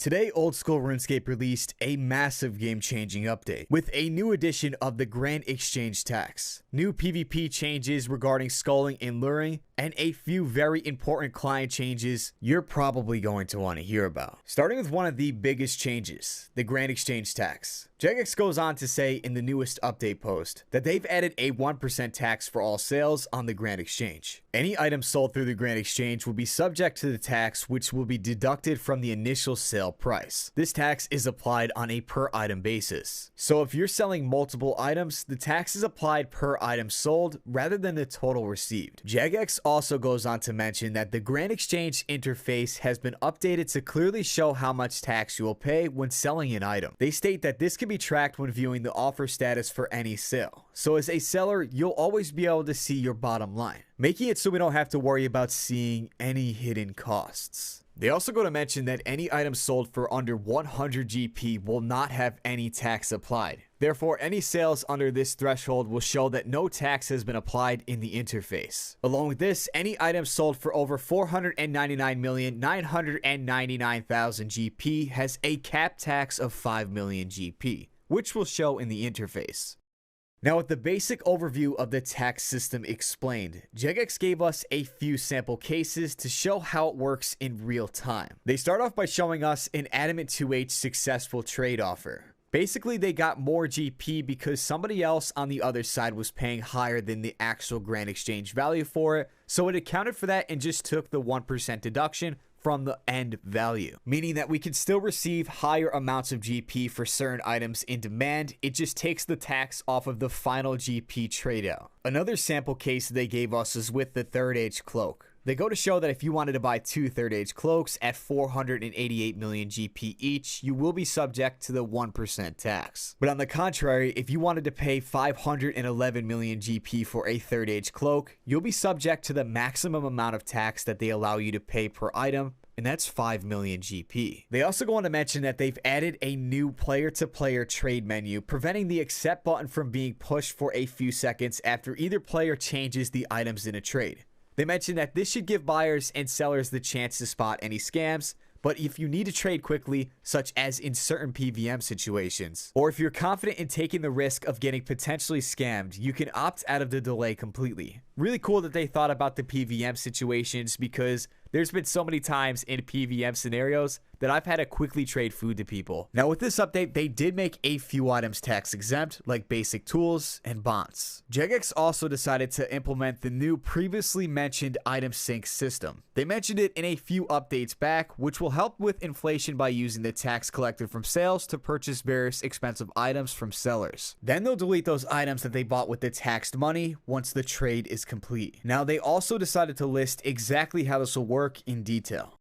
Today, Old School RuneScape released a massive game-changing update with a new addition of the Grand Exchange tax, new PvP changes regarding sculling and luring, and a few very important client changes you're probably going to want to hear about. Starting with one of the biggest changes, the Grand Exchange tax. Jagex goes on to say in the newest update post that they've added a 1% tax for all sales on the Grand Exchange. Any items sold through the Grand Exchange will be subject to the tax, which will be deducted from the initial sale price. This tax is applied on a per item basis. So if you're selling multiple items, the tax is applied per item sold rather than the total received. Jagex also goes on to mention that the Grand Exchange interface has been updated to clearly show how much tax you will pay when selling an item. They state that this can be tracked when viewing the offer status for any sale. So as a seller, you'll always be able to see your bottom line, making it so we don't have to worry about seeing any hidden costs. They also go to mention that any item sold for under 100 GP will not have any tax applied. Therefore, any sales under this threshold will show that no tax has been applied in the interface. Along with this, any item sold for over 499,999,000 GP has a cap tax of 5 million GP, which will show in the interface. Now, with the basic overview of the tax system explained, Jagex gave us a few sample cases to show how it works in real time. They start off by showing us an Adamant 2H successful trade offer. Basically, they got more GP because somebody else on the other side was paying higher than the actual Grand Exchange value for it, so it accounted for that and just took the 1% deduction from the end value, meaning that we can still receive higher amounts of GP for certain items in demand. It just takes the tax off of the final GP trade out. Another sample case they gave us is with the Third Age cloak. They go to show that if you wanted to buy 2 Third Age cloaks at 488 million GP each, you will be subject to the 1% tax. But on the contrary, if you wanted to pay 511 million GP for a Third Age cloak, you'll be subject to the maximum amount of tax that they allow you to pay per item, and that's 5 million GP. They also go on to mention that they've added a new player-to-player trade menu, preventing the accept button from being pushed for a few seconds after either player changes the items in a trade. They mentioned that this should give buyers and sellers the chance to spot any scams, but if you need to trade quickly, such as in certain PVM situations, or if you're confident in taking the risk of getting potentially scammed, you can opt out of the delay completely. Really cool that they thought about the PVM situations, because there's been so many times in PVM scenarios that I've had to quickly trade food to people. Now with this update, they did make a few items tax exempt, like basic tools and bonds. Jagex also decided to implement the new previously mentioned item sync system. They mentioned it in a few updates back, which will help with inflation by using the tax collected from sales to purchase various expensive items from sellers. Then they'll delete those items that they bought with the taxed money once the trade is complete. Now they also decided to list exactly how this will work in detail.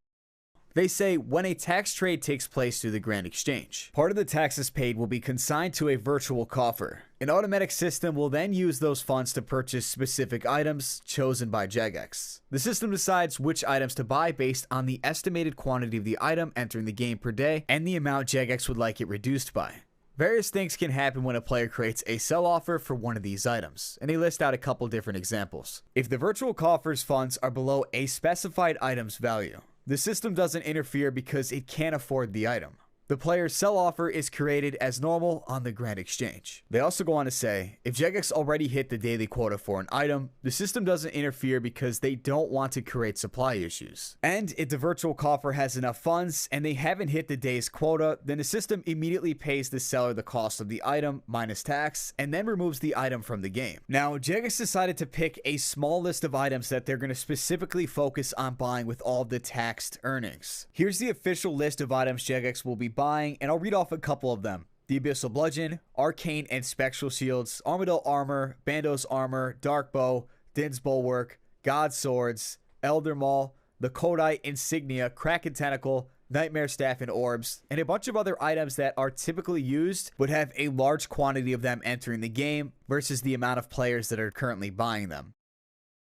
They say when a tax trade takes place through the Grand Exchange, part of the taxes paid will be consigned to a virtual coffer. An automatic system will then use those funds to purchase specific items chosen by Jagex. The system decides which items to buy based on the estimated quantity of the item entering the game per day and the amount Jagex would like it reduced by. Various things can happen when a player creates a sell offer for one of these items, and they list out a couple different examples. If the virtual coffer's funds are below a specified item's value, the system doesn't interfere because it can't afford the item. The player's sell offer is created as normal on the Grand Exchange. They also go on to say, if Jagex already hit the daily quota for an item, the system doesn't interfere because they don't want to create supply issues. And if the virtual coffer has enough funds and they haven't hit the day's quota, then the system immediately pays the seller the cost of the item minus tax and then removes the item from the game. Now, Jagex decided to pick a small list of items that they're going to specifically focus on buying with all the taxed earnings. Here's the official list of items Jagex will be buying, and I'll read off a couple of them. The Abyssal Bludgeon, Arcane and Spectral Shields, Armadillo Armor, Bandos Armor, Dark Bow, Din's Bulwark, God Swords, Elder Maul, the Kodai Insignia, Kraken Tentacle, Nightmare Staff and Orbs, and a bunch of other items that are typically used would have a large quantity of them entering the game versus the amount of players that are currently buying them.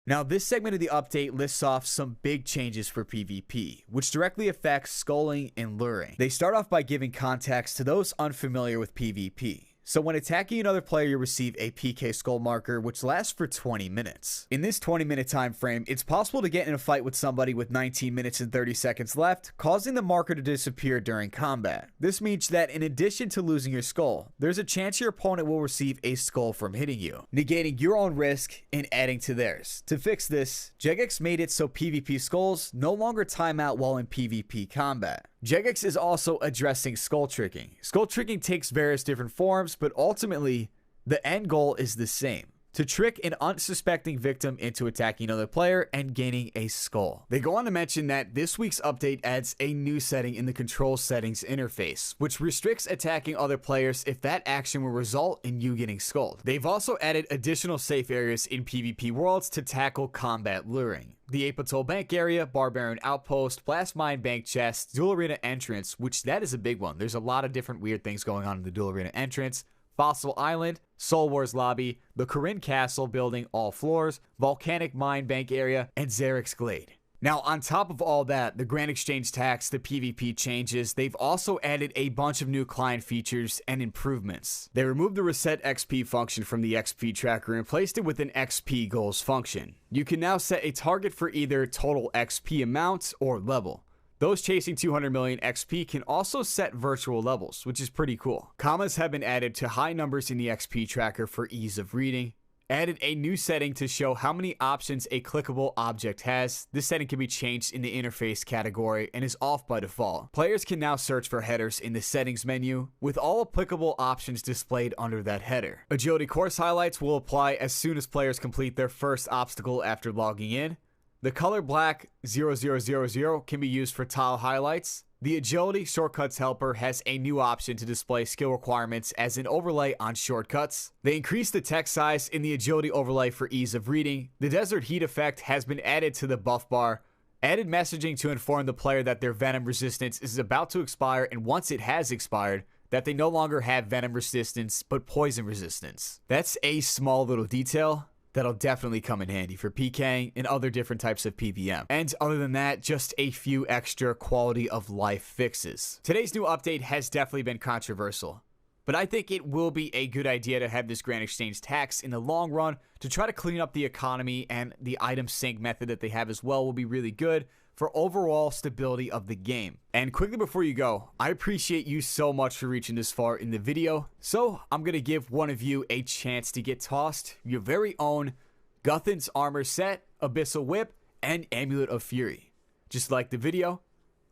Now, this segment of the update lists off some big changes for PvP, which directly affects sculling and luring. They start off by giving context to those unfamiliar with PvP. So when attacking another player, you'll receive a PK skull marker, which lasts for 20 minutes. In this 20-minute time frame, it's possible to get in a fight with somebody with 19 minutes and 30 seconds left, causing the marker to disappear during combat. This means that in addition to losing your skull, there's a chance your opponent will receive a skull from hitting you, negating your own risk and adding to theirs. To fix this, Jagex made it so PvP skulls no longer time out while in PvP combat. Jagex is also addressing skull tricking. Skull tricking takes various different forms, but ultimately, the end goal is the same: to trick an unsuspecting victim into attacking another player and gaining a skull. They go on to mention that this week's update adds a new setting in the control settings interface, which restricts attacking other players if that action will result in you getting skulled. They've also added additional safe areas in PvP worlds to tackle combat luring. The Apatol Bank area, Barbarian Outpost, Blast Mine Bank Chest, Duel Arena Entrance, which that is a big one. There's a lot of different weird things going on in the Duel Arena Entrance. Fossil Island, Soul Wars Lobby, the Corinne Castle building, all floors, Volcanic Mine Bank area, and Xerix Glade. Now, on top of all that, the Grand Exchange tax, the PvP changes, they've also added a bunch of new client features and improvements. They removed the Reset XP function from the XP tracker and replaced it with an XP goals function. You can now set a target for either total XP amount or level. Those chasing 200 million XP can also set virtual levels, which is pretty cool. Commas have been added to high numbers in the XP tracker for ease of reading. Added a new setting to show how many options a clickable object has. This setting can be changed in the interface category and is off by default. Players can now search for headers in the settings menu, with all applicable options displayed under that header. Agility course highlights will apply as soon as players complete their first obstacle after logging in. The color black 0000 can be used for tile highlights. The Agility Shortcuts helper has a new option to display skill requirements as an overlay on shortcuts. They increased the text size in the Agility overlay for ease of reading. The Desert Heat effect has been added to the buff bar. Added messaging to inform the player that their venom resistance is about to expire, and once it has expired, that they no longer have venom resistance but poison resistance. That's a small little detail that'll definitely come in handy for PKing and other different types of PVM. And other than that, just a few extra quality of life fixes. Today's new update has definitely been controversial, but I think it will be a good idea to have this Grand Exchange tax in the long run to try to clean up the economy, and the item sync method that they have as well will be really good for overall stability of the game. And quickly before you go, I appreciate you so much for reaching this far in the video, so I'm gonna give one of you a chance to get tossed your very own Guthan's Armor Set, Abyssal Whip, and Amulet of Fury. Just like the video,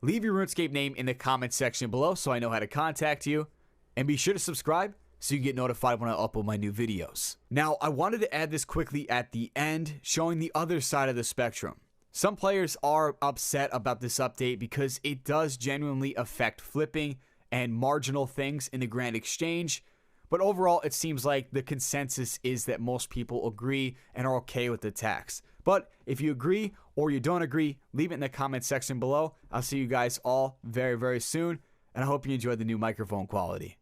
leave your RuneScape name in the comment section below so I know how to contact you, and be sure to subscribe so you get notified when I upload my new videos. Now, I wanted to add this quickly at the end, showing the other side of the spectrum. Some players are upset about this update because it does genuinely affect flipping and marginal things in the Grand Exchange, but overall it seems like the consensus is that most people agree and are okay with the tax. But if you agree or you don't agree, leave it in the comment section below. I'll see you guys all very, very soon, and I hope you enjoyed the new microphone quality.